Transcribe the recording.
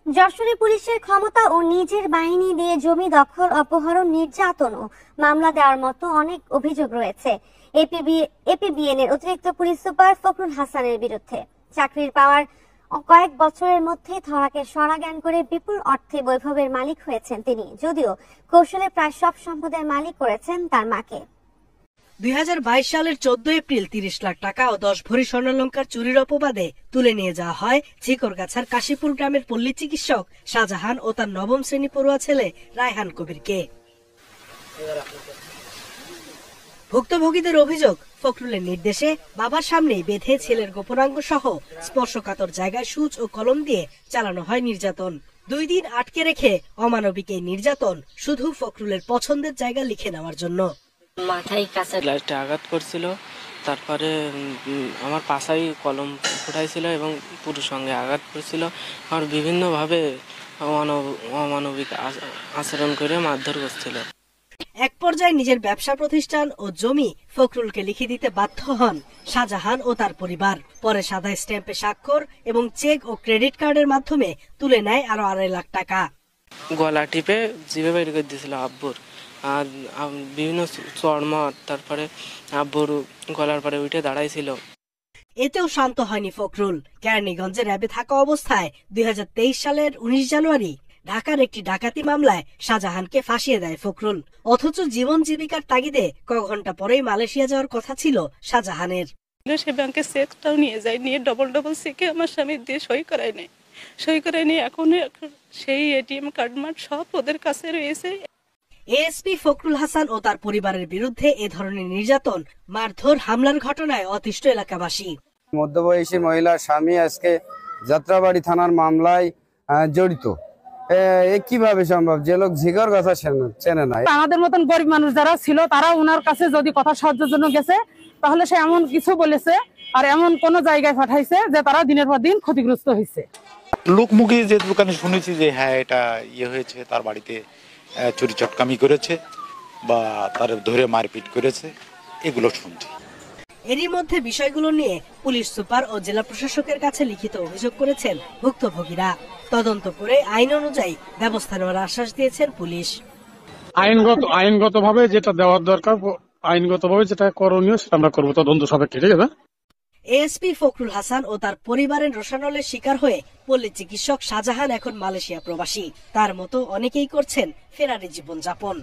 যশোরে পুলিশের ক্ষমতা ও নিজের বাহিনী দিয়ে জমি দখল, অপহরণ, নির্যাতন ও মামলা দেওয়ার মতো অনেক অভিযোগ রয়েছে এপিবিএন এর অতিরিক্ত পুলিশ সুপার ফখরুল হাসানের বিরুদ্ধে। চাকরির পাওয়ার কয়েক বছরের মধ্যে ধরাকে সরাজ্ঞান করে বিপুল অর্থে বৈভবের মালিক হয়েছেন তিনি, যদিও কৌশলে প্রায় সব সম্পদের মালিক করেছেন তার মাকে। 2022 সালের 14 এপ্রিল 30 লাখ টাকা ও 10 ভরি স্বর্ণালংকার চুরির অপবাদে তুলে নিয়ে যাওয়া হয় ঝিকরগাছার কাশীপুর গ্রামের পল্লী চিকিৎসক শাহজাহান ও তার নবম শ্রেণী পড়ুয়া ছেলে রায়হান কবিরকে। ভুক্তভোগীদের অভিযোগ, ফখরুলের নির্দেশে বাবার সামনেই বেঁধে ছেলের গোপনাঙ্গ সহ স্পর্শকাতর জায়গায় সূচ ও কলম দিয়ে চালানো হয় নির্যাতন। 2 দিন আটকে রেখে অমানবিক এই নির্যাতন শুধু ফখরুলের পছন্দের জায়গা লিখে নেওয়ার জন্য। মাথায় কাছে লাইটে আঘাত করছিল, তারপরে আমার পাশায় কলম ফুটাইছিল এবং পুরুষ সঙ্গে আঘাত করছিল। আর বিভিন্নভাবে অমানবিক আচরণ করে মারধর করছিল। এক পর্যায়ে নিজের ব্যবসা প্রতিষ্ঠান ও জমি ফখরুলকে লিখে দিতে বাধ্য হন শাহজাহান ও তার পরিবার। পরে সাদা স্ট্যাম্পে স্বাক্ষর এবং চেক ও ক্রেডিট কার্ডের মাধ্যমে তুলে নেয় আরো 2.5 লাখ টাকা। গলা টিপে জিভে বের করে দিয়েছিল আব্বুর, আর বিভিন্ন চড়মার, তারপরে আব্বুর গলার পরে উঠে দাঁড়াইছিল। এতেও শান্ত হয়নি ফখরুল। কেরানীগঞ্জে র্যাবে থাকা অবস্থায় 2023 সালের 19 জানুয়ারি ঢাকার একটি ডাকাতি মামলায় শাহজাহানকে ফাঁসিয়ে দেয় ফখরুল। অথচ জীবন জীবিকার তাগিদে ক ঘন্টা পরেই মালয়েশিয়া যাওয়ার কথা ছিল শাহজাহানের। সে ব্যাংকের চেকটাও নিয়ে যায়, নিয়ে ডবল চেকে আমার স্বামী দিয়ে সই করায় নেই। এখন সেই এটিএম কার্ড মার্ড সব ওদের কাছে রয়েছে। এএসপি ফখরুল হাসান ও তার পরিবারের বিরুদ্ধে এ ধরনের নির্যাতন, মারধর, হামলার ঘটনায় অতিষ্ঠ এলাকাবাসী। মধ্যবয়সী মহিলার স্বামী আজকে যাত্রাবাড়ি থানার মামলায় জড়িত। কিভাবে সম্ভব? যে লোক ঝিকর কথা চেনে না। আমাদের মতন গরিব মানুষ যারা ছিল তারা ওনার কাছে যদি কথা সাহায্যের জন্য গেছে, তাহলে সে এমন কিছু বলেছে আর এমন কোন জায়গায় পাঠাইছে যে তারা দিনের পর দিন ক্ষতিগ্রস্ত হয়েছে। লোকমুখে যে দোকানে শুনেছি যে হ্যাঁ এটা হয়েছে, তার বাড়িতে চুরি চটকামি করেছে বা তার ধরে মারপিট করেছে, এগুলো শুনছি। এরই মধ্যে বিষয়গুলো নিয়ে পুলিশ সুপার ও জেলা প্রশাসকের কাছে লিখিত অভিযোগ করেছেন ভুক্তভোগীরা। তদন্ত করে আইন অনুযায়ী ব্যবস্থা নেওয়ার আশ্বাস দিয়েছেন পুলিশ। আইনগতভাবে যেটা দেওয়ার দরকার, আইনগতভাবে যেটা করণীয় সেটা আমরা করবো তদন্ত সাপেক্ষে। ঠিক আছে। এএসপি ফখরুল হাসান ও তার পরিবারের রোশানলের শিকার হয়ে পল্লী চিকিৎসক শাহজাহান এখন মালয়েশিয়া প্রবাসী। তার মতো অনেকেই করছেন ফেরারি জীবনযাপন।